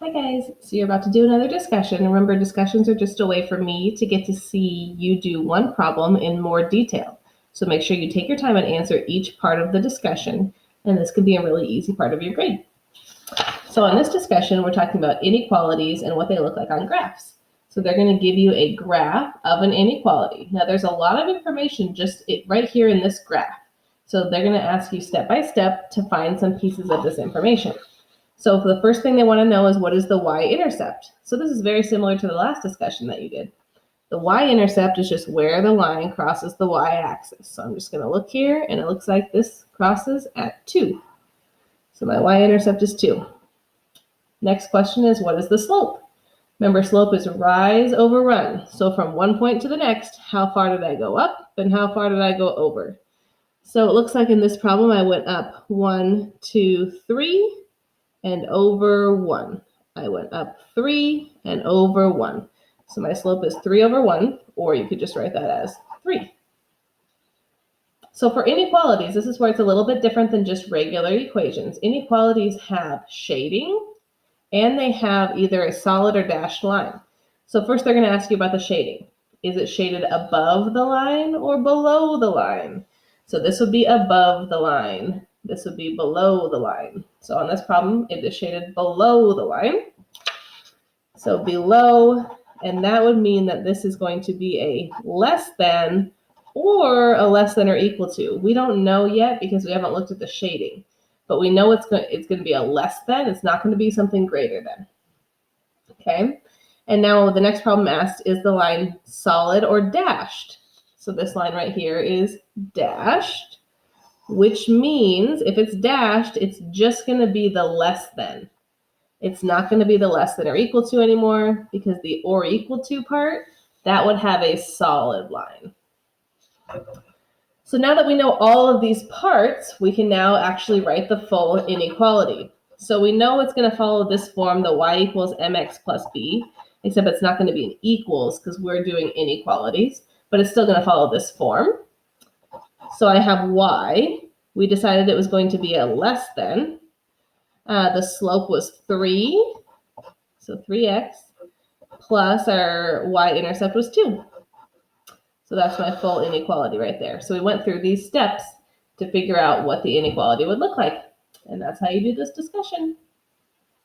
Hi guys, so you're about to do another discussion. Remember, discussions are just a way for me to get to see you do one problem in more detail. So make sure you take your time and answer each part of the discussion, and this could be a really easy part of your grade. So in this discussion, we're talking about inequalities and what they look like on graphs. So they're going to give you a graph of an inequality. Now there's a lot of information just right here in this graph. So they're going to ask you step by step to find some pieces of this information. So the first thing they want to know is what is the y-intercept? So this is very similar to the last discussion that you did. The y-intercept is just where the line crosses the y-axis. So I'm just going to look here, and it looks like this crosses at 2. So my y-intercept is 2. Next question is, what is the slope? Remember, slope is rise over run. So from one point to the next, how far did I go up and how far did I go over? So it looks like in this problem, I went up 1, 2, 3. And over 1. I went up 3 and over 1. So my slope is 3 over 1, or you could just write that as 3. So for inequalities, this is where it's a little bit different than just regular equations. Inequalities have shading, and they have either a solid or dashed line. So first they're going to ask you about the shading. Is it shaded above the line or below the line? So this would be above the line. This would be below the line. So on this problem, it is shaded below the line. So below, and that would mean that this is going to be a less than or a less than or equal to. We don't know yet because we haven't looked at the shading, but we know it's going to be a less than. It's not going to be something greater than. Okay, and now the next problem asked, is the line solid or dashed? So this line right here is dashed, which means if it's dashed, it's just going to be the less than. It's not going to be the less than or equal to anymore, because the or equal to part, that would have a solid line. So now that we know all of these parts, we can now actually write the full inequality. So we know it's going to follow this form, the y equals mx plus b, except it's not going to be an equals because we're doing inequalities, but it's still going to follow this form. So I have y. We decided it was going to be a less than. The slope was 3, so 3x, plus our y-intercept was 2. So that's my full inequality right there. So we went through these steps to figure out what the inequality would look like. And that's how you do this discussion.